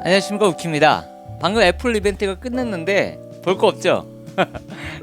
안녕하십니까, 우키입니다. 방금 애플 이벤트가 끝났는데 볼 거 없죠?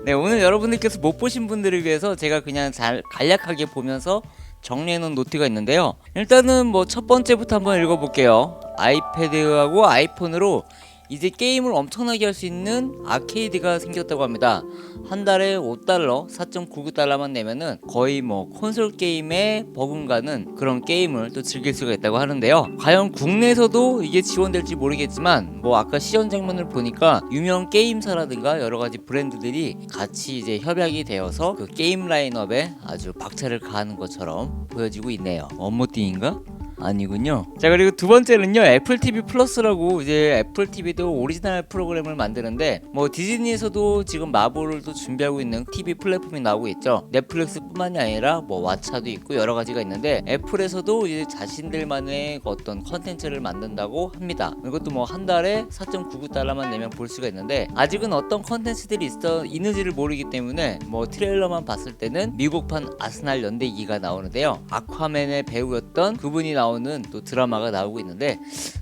네, 오늘 여러분들께서 못 보신 분들을 위해서 제가 그냥 잘 간략하게 보면서 정리해놓은 노트가 있는데요. 일단은 뭐 첫 번째부터 한번 읽어볼게요. 아이패드하고 아이폰으로 이제 게임을 엄청나게 할 수 있는 아케이드가 생겼다고 합니다. 한 달에 $5, 4.99달러만 내면은 거의 뭐 콘솔 게임에 버금가는 그런 게임을 또 즐길 수가 있다고 하는데요. 과연 국내에서도 이게 지원될지 모르겠지만 뭐 아까 시연 장면을 보니까 유명 게임사라든가 여러가지 브랜드들이 같이 이제 협약이 되어서 그 게임 라인업에 아주 박차를 가하는 것처럼 보여지고 있네요. 원모띵인가? 아니군요. 자, 그리고 두 번째는요, 애플 TV 플러스라고 이제 애플 TV도 오리지널 프로그램을 만드는데 뭐 디즈니에서도 지금 마블을 또 준비하고 있는 TV 플랫폼이 나오고 있죠. 넷플릭스뿐만이 아니라 뭐 왓챠도 있고 여러 가지가 있는데 애플에서도 이제 자신들만의 어떤 컨텐츠를 만든다고 합니다. 이것도 뭐 한 달에 4.99달러만 내면 볼 수가 있는데 아직은 어떤 컨텐츠들이 있는지를 모르기 때문에 뭐 트레일러만 봤을 때는 미국판 아스날 연대기가 나오는데요. 아쿠아맨의 배우였던 그분이 나오는 또 드라마가 나오고 있는데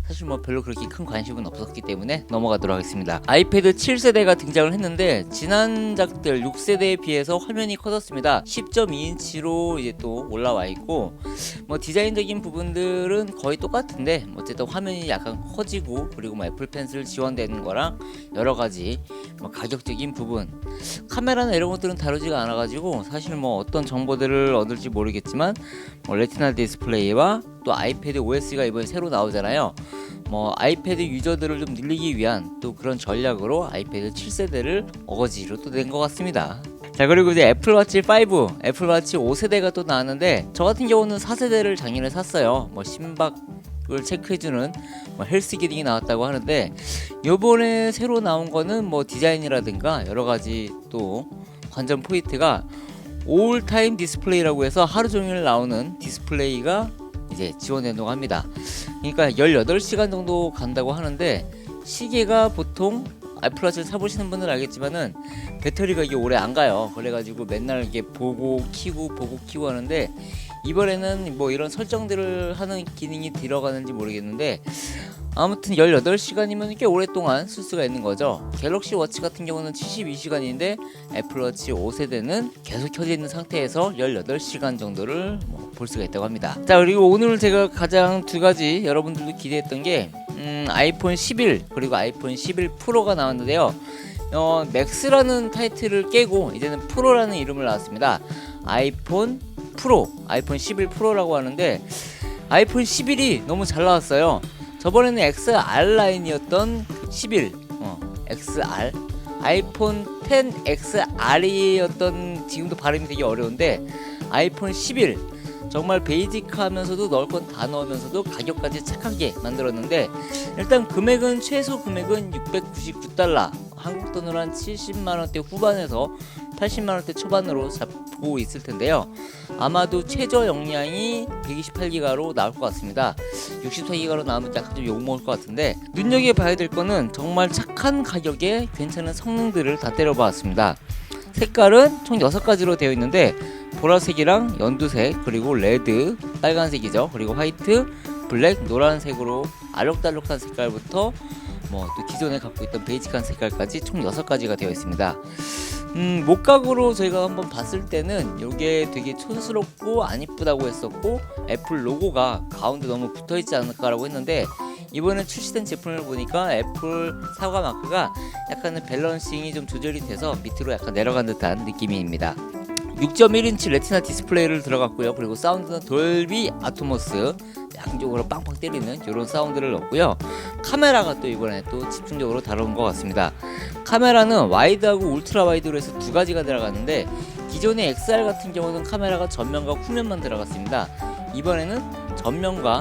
사실 뭐 별로 그렇게 큰 관심은 없었기 때문에 넘어가도록 하겠습니다. 아이패드 7세대가 등장을 했는데 지난작들 6세대에 비해서 화면이 커졌습니다. 10.2인치로 이제 또 올라와 있고 뭐 디자인적인 부분들은 거의 똑같은데 어쨌든 화면이 약간 커지고 그리고 뭐 애플 펜슬 지원되는 거랑 여러 가지 뭐 가격적인 부분, 카메라나 이런 것들은 다루지가 않아 가지고 사실 뭐 어떤 정보들을 얻을지 모르겠지만 뭐 레티나 디스플레이와 또 아이패드 OS가 이번에 새로 나오잖아요. 뭐 아이패드 유저들을 좀 늘리기 위한 또 그런 전략으로 아이패드 7세대를 어거지로 또 낸 것 같습니다. 자, 그리고 이제 애플워치 5, 애플워치 5세대가 또 나왔는데 저 같은 경우는 4세대를 작년에 샀어요. 뭐 심박을 체크해주는 뭐 헬스 기능이 나왔다고 하는데 요번에 새로 나온 거는 뭐 디자인이라든가 여러 가지 또 관전 포인트가 올타임 디스플레이라고 해서 하루 종일 나오는 디스플레이가 이제 지원된다고 합니다. 그러니까 18시간 정도 간다고 하는데 시계가 보통 애플워치를 사보시는 분들은 알겠지만은 배터리가 이게 오래 안 가요. 그래가지고 맨날 이렇게 보고 키고 하는데 이번에는 뭐 이런 설정들을 하는 기능이 들어가는지 모르겠는데 아무튼 18시간이면 꽤 오랫동안 쓸 수가 있는 거죠. 갤럭시 워치 같은 경우는 72시간인데 애플워치 5세대는 계속 켜져 있는 상태에서 18시간 정도를 볼 수가 있다고 합니다. 자, 그리고 오늘 제가 가장 두 가지 여러분들도 기대했던 게 아이폰 11 그리고 아이폰 11 프로가 나왔는데요. 맥스라는 타이틀을 깨고 이제는 프로라는 이름을 나왔습니다. 아이폰 프로, 아이폰 11 프로라고 하는데 아이폰 11이 너무 잘 나왔어요. 저번에는 XR 라인이었던 11, XR, 아이폰 10 XR이었던 지금도 발음이 되게 어려운데 아이폰 11 정말 베이직하면서도 넣을 건 다 넣으면서도 가격까지 착하게 만들었는데 일단 금액은 최소 금액은 $699, 한국 돈으로 한 70만원대 후반에서 80만원대 초반으로 잡고 있을 텐데요. 아마도 최저 용량이 128기가로 나올 것 같습니다. 64기가로 나오면 약간 좀 욕먹을 것 같은데 눈여겨봐야 될 거는 정말 착한 가격에 괜찮은 성능들을 다 때려봤습니다. 색깔은 총 6가지로 되어 있는데 보라색이랑 연두색 그리고 레드, 빨간색이죠. 그리고 화이트, 블랙, 노란색으로 알록달록한 색깔부터 뭐 또 기존에 갖고 있던 베이직한 색깔까지 총 6가지가 되어 있습니다. 목각으로 저희가 한번 봤을 때는 이게 되게 촌스럽고 안 이쁘다고 했었고 애플 로고가 가운데 너무 붙어있지 않을까라고 했는데 이번에 출시된 제품을 보니까 애플 사과 마크가 약간은 밸런싱이 좀 조절이 돼서 밑으로 약간 내려간 듯한 느낌입니다. 6.1인치 레티나 디스플레이를 들어갔고요. 그리고 사운드는 돌비 아토모스 양쪽으로 빵빵 때리는 이런 사운드를 넣었고요. 카메라가 또 이번에 또 집중적으로 다룬 것 같습니다. 카메라는 와이드하고 울트라 와이드로 해서 두 가지가 들어갔는데 기존의 XR 같은 경우는 카메라가 전면과 후면만 들어갔습니다. 이번에는 전면과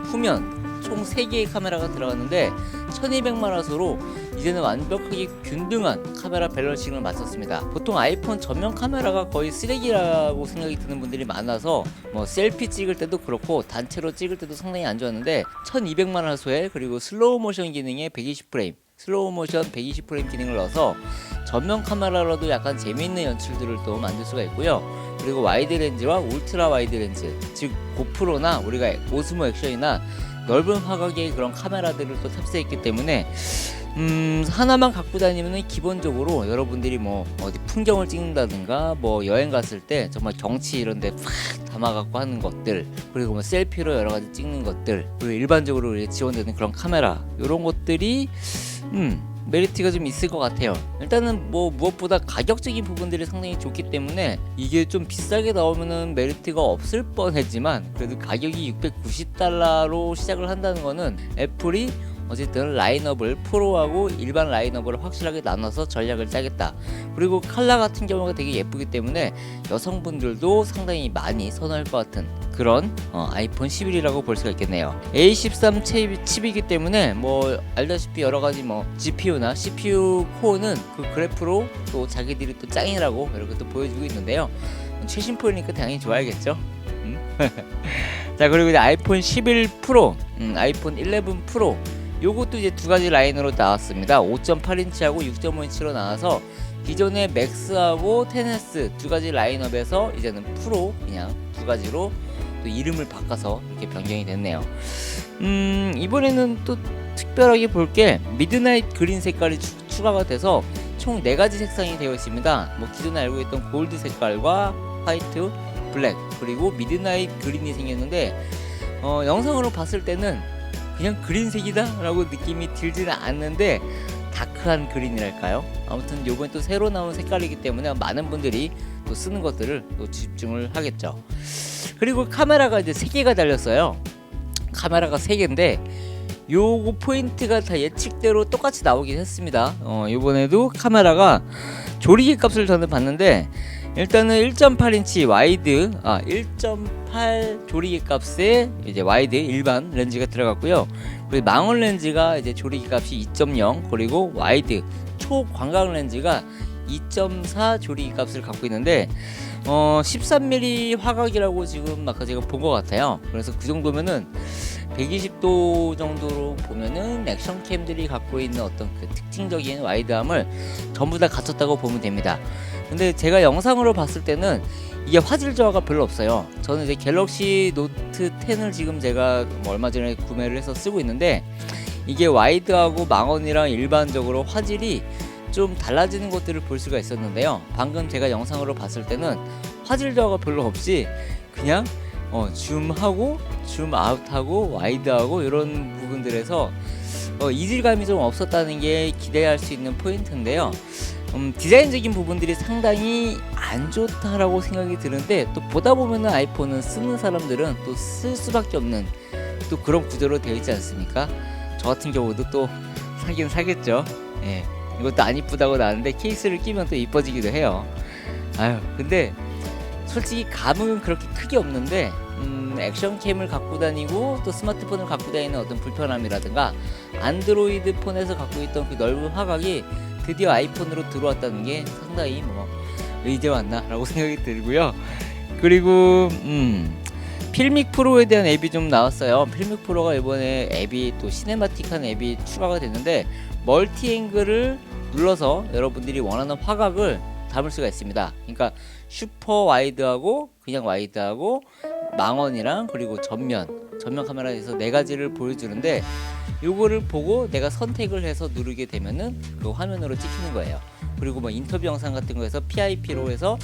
후면 총 3개의 카메라가 들어갔는데 1200만화소로 이제는 완벽하게 균등한 카메라 밸런싱을 맞췄습니다. 보통 아이폰 전면 카메라가 거의 쓰레기라고 생각이 드는 분들이 많아서 뭐 셀피 찍을 때도 그렇고 단체로 찍을 때도 상당히 안 좋았는데 1200만화소에 그리고 슬로우 모션 기능에 120프레임 슬로우 모션 120프레임 기능을 넣어서 전면 카메라로도 약간 재미있는 연출들을 또 만들 수가 있고요. 그리고 와이드 렌즈와 울트라 와이드 렌즈, 즉 고프로나 우리가 오스모 액션이나 넓은 화각의 그런 카메라들을 또 탑재했기 때문에 하나만 갖고 다니면은 기본적으로 여러분들이 뭐 어디 풍경을 찍는다든가 뭐 여행 갔을 때 정말 경치 이런 데 팍 담아갖고 하는 것들, 그리고 뭐 셀피로 여러 가지 찍는 것들, 그리고 일반적으로 지원되는 그런 카메라, 이런 것들이 메리트가 좀 있을 것 같아요. 일단은 뭐 무엇보다 가격적인 부분들이 상당히 좋기 때문에 이게 좀 비싸게 나오면은 메리트가 없을 뻔했지만, 그래도 가격이 $690로 시작을 한다는 거는 애플이 어쨌든 라인업을 프로하고 일반 라인업을 확실하게 나눠서 전략을 짜겠다. 그리고 컬러 같은 경우가 되게 예쁘기 때문에 여성분들도 상당히 많이 선호할 것 같은 그런 아이폰 11이라고 볼 수가 있겠네요. A13 칩이기 때문에 뭐 알다시피 여러가지 뭐 GPU나 CPU 코어는 그 그래프로 또 자기들이 또 짱이라고 이렇게 또 보여주고 있는데요. 최신 포이니까 당연히 좋아야겠죠. 자, 그리고 이제 아이폰 11 프로, 아이폰 11 프로, 요것도 이제 두 가지 라인으로 나왔습니다. 5.8인치하고 6.5인치로 나와서 기존의 맥스하고 10S 두 가지 라인업에서 이제는 프로 그냥 두 가지로 또 이름을 바꿔서 이렇게 변경이 됐네요. 이번에는 또 특별하게 볼 게 미드나잇 그린 색깔이 추가가 돼서 총 4가지 색상이 되어 있습니다. 뭐 기존에 알고 있던 골드 색깔과 화이트, 블랙, 그리고 미드나잇 그린이 생겼는데 영상으로 봤을 때는 그냥 그린색이다 라고 느낌이 들지는 않는데 다크한 그린이랄까요? 아무튼 요번 또 새로 나온 색깔이기 때문에 많은 분들이 또 쓰는 것들을 또 집중을 하겠죠. 그리고 카메라가 이제 3개가 달렸어요. 카메라가 3개인데 요거 포인트가 다 예측대로 똑같이 나오긴 했습니다. 요번에도 카메라가 조리개 값을 저는 봤는데 일단은 1.8인치 와이드, 1.8 조리개 값에 이제 와이드 일반 렌즈가 들어갔고요. 그리고 망원 렌즈가 이제 조리개 값이 2.0, 그리고 와이드 초광각 렌즈가 2.4 조리개 값을 갖고 있는데 13mm 화각이라고 지금 아까 제가 본 것 같아요. 그래서 그 정도면은 120도 정도로 보면은 액션캠들이 갖고 있는 어떤 그 특징적인 와이드함을 전부 다 갖췄다고 보면 됩니다. 근데 제가 영상으로 봤을 때는 이게 화질 저하가 별로 없어요. 저는 이제 갤럭시 노트 10을 지금 제가 뭐 얼마 전에 구매를 해서 쓰고 있는데 이게 와이드하고 망원이랑 일반적으로 화질이 좀 달라지는 것들을 볼 수가 있었는데요. 방금 제가 영상으로 봤을 때는 화질 저하가 별로 없이 그냥 줌하고 줌아웃하고 와이드하고 이런 부분들에서 이질감이 좀 없었다는 게 기대할 수 있는 포인트인데요. 디자인적인 부분들이 상당히 안 좋다라고 생각이 드는데 또 보다 보면은 아이폰은 쓰는 사람들은 또 쓸 수밖에 없는 또 그런 구조로 되어 있지 않습니까? 저 같은 경우도 또 사긴 사겠죠. 예. 이것도 안 이쁘다고 나왔는데 케이스를 끼면 또 이뻐지기도 해요. 아유, 근데 솔직히 감흥은 그렇게 크게 없는데 액션캠을 갖고 다니고 또 스마트폰을 갖고 다니는 어떤 불편함이라든가 안드로이드 폰에서 갖고 있던 그 넓은 화각이 드디어 아이폰으로 들어왔다는 게 상당히 이제 왔나 라고 생각이 들고요. 그리고 필믹 프로에 대한 앱이 좀 나왔어요. 필믹 프로가 이번에 앱이 또 시네마틱한 앱이 추가가 됐는데 멀티 앵글을 눌러서 여러분들이 원하는 화각을 담을 수가 있습니다. 그러니까 슈퍼 와이드하고 그냥 와이드하고 망원이랑 그리고 전면 카메라에서 4가지를 보여주는데 요거를 보고 내가 선택을 해서 누르게 되면은 그 화면으로 찍히는 거예요. 그리고 뭐 인터뷰 영상 같은 거에서 PIP로 해서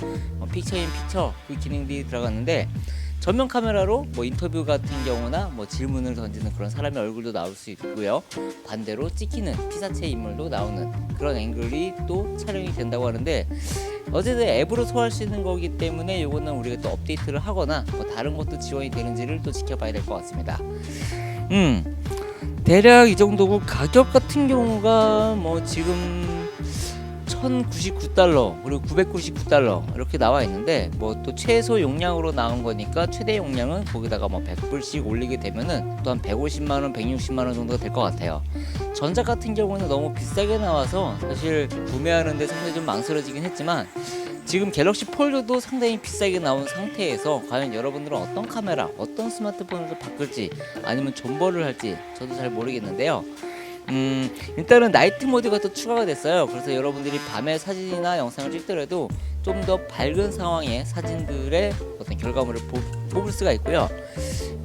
픽처 인 픽처 그 기능들이 들어갔는데 전면 카메라로 뭐 인터뷰 같은 경우나 뭐 질문을 던지는 그런 사람의 얼굴도 나올 수 있고요. 반대로 찍히는 피사체 인물도 나오는 그런 앵글이 또 촬영이 된다고 하는데 어쨌든 앱으로 소화할 수 있는 거기 때문에 이거는 우리가 또 업데이트를 하거나 뭐 다른 것도 지원이 되는지를 또 지켜봐야 될 것 같습니다. 대략 이 정도고 가격 같은 경우가 뭐 지금 $1,099 그리고 $999 이렇게 나와 있는데 뭐 또 최소 용량으로 나온 거니까 최대 용량은 거기다가 뭐 100불씩 올리게 되면은 또 한 150만원, 160만원 정도가 될 것 같아요. 전작 같은 경우는 너무 비싸게 나와서 사실 구매하는데 상당히 좀 망설여지긴 했지만 지금 갤럭시 폴드도 상당히 비싸게 나온 상태에서 과연 여러분들은 어떤 카메라, 어떤 스마트폰을 바꿀지 아니면 존버를 할지 저도 잘 모르겠는데요. 일단은 나이트 모드가 또 추가가 됐어요. 그래서 여러분들이 밤에 사진이나 영상을 찍더라도 좀 더 밝은 상황의 사진들의 어떤 결과물을 뽑을 수가 있고요.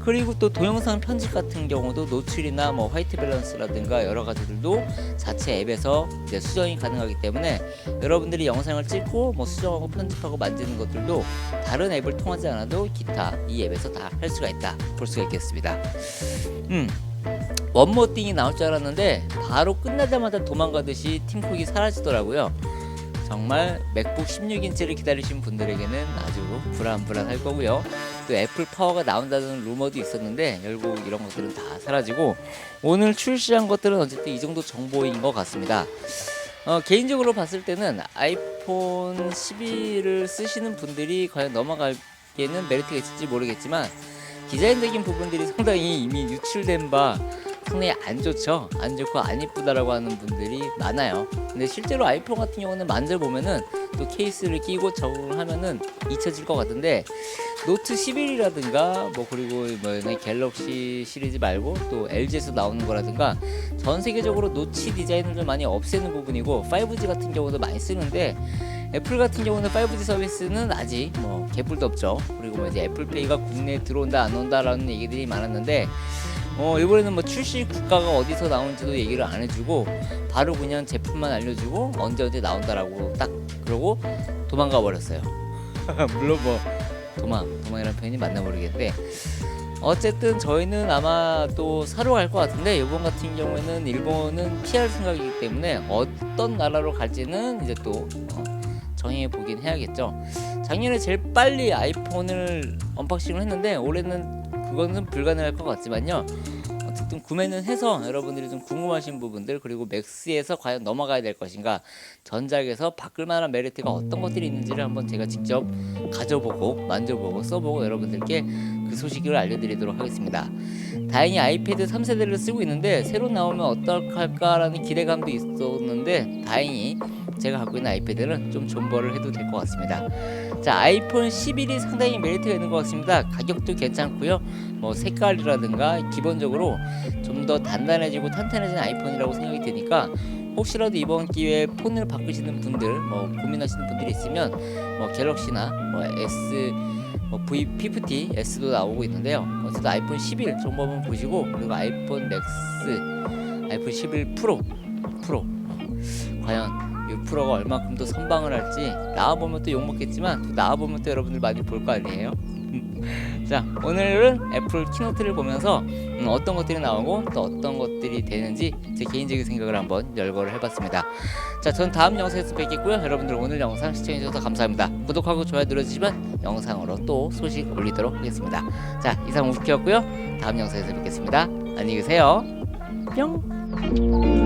그리고 또 동영상 편집 같은 경우도 노출이나 뭐 화이트 밸런스라든가 여러 가지들도 자체 앱에서 이제 수정이 가능하기 때문에 여러분들이 영상을 찍고 뭐 수정하고 편집하고 만지는 것들도 다른 앱을 통하지 않아도 기타 이 앱에서 다 할 수가 있다 볼 수가 있겠습니다. 원모띵이 나올 줄 알았는데 바로 끝나자마자 도망가듯이 팀쿡이 사라지더라고요. 정말 맥북 16인치를 기다리신 분들에게는 아주 불안할 거고요. 또 애플 파워가 나온다는 루머도 있었는데 결국 이런 것들은 다 사라지고 오늘 출시한 것들은 어쨌든 이 정도 정보인 것 같습니다. 개인적으로 봤을 때는 아이폰 11을 쓰시는 분들이 과연 넘어가기에는 메리트가 있을지 모르겠지만 디자인적인 부분들이 상당히 이미 유출된 바 상당히 안 좋죠. 안 좋고 안 이쁘다라고 하는 분들이 많아요. 근데 실제로 아이폰 같은 경우는 만져보면은 또 케이스를 끼고 적응을 하면은 잊혀질 것 같은데 노트 11이라든가 뭐 그리고 뭐 갤럭시 시리즈 말고 또 LG에서 나오는 거라든가 전 세계적으로 노치 디자인을 좀 많이 없애는 부분이고 5G 같은 경우도 많이 쓰는데 애플 같은 경우는 5G 서비스는 아직 뭐 개뿔도 없죠. 그리고 뭐 이제 애플페이가 국내에 들어온다 안 온다라는 얘기들이 많았는데 이번에는 뭐 출시 국가가 어디서 나오는지도 얘기를 안 해주고 바로 그냥 제품만 알려주고 언제 나온다라고 딱 그러고 도망가 버렸어요. 물론 뭐 도망이라는 표현이 맞나 모르겠는데 어쨌든 저희는 아마 또 사러 갈 것 같은데 이번 같은 경우에는 일본은 피할 생각이기 때문에 어떤 나라로 갈지는 이제 또 정해 보긴 해야겠죠. 작년에 제일 빨리 아이폰을 언박싱을 했는데 올해는 그거는 불가능할 것 같지만요. 어쨌든 구매는 해서 여러분들이 좀 궁금하신 부분들 그리고 맥스에서 과연 넘어가야 될 것인가 전작에서 바꿀 만한 메리트가 어떤 것들이 있는지를 한번 제가 직접 가져보고 만져보고 써보고 여러분들께 그 소식을 알려드리도록 하겠습니다. 다행히 아이패드 3세대를 쓰고 있는데 새로 나오면 어떡할까라는 기대감도 있었는데 다행히 제가 갖고 있는 아이패드는 좀 존버를 해도 될 것 같습니다. 자, 아이폰 11이 상당히 메리트가 있는 것 같습니다. 가격도 괜찮고요. 뭐 색깔이라든가 기본적으로 좀 더 단단해지고 탄탄해진 아이폰이라고 생각이 되니까 혹시라도 이번 기회에 폰을 바꾸시는 분들 뭐 고민하시는 분들이 있으면 뭐 갤럭시나 뭐 S 뭐 V50 S도 나오고 있는데요. 어쨌든 아이폰 11 정보 한번 보시고 그리고 아이폰 맥스, 아이폰 11 프로 과연 이 프로가 얼마큼 더 선방을 할지 나와보면 또 욕먹겠지만 또 나와보면 또 여러분들 많이 볼 거 아니에요. 자, 오늘은 애플 키노트를 보면서 어떤 것들이 나오고 또 어떤 것들이 되는지 제 개인적인 생각을 한번 열거를 해봤습니다. 자, 전 다음 영상에서 뵙겠고요. 여러분들 오늘 영상 시청해주셔서 감사합니다. 구독하고 좋아요 눌러주시면 영상으로 또 소식 올리도록 하겠습니다. 자, 이상 우키였고요. 다음 영상에서 뵙겠습니다. 안녕히 계세요. 뿅.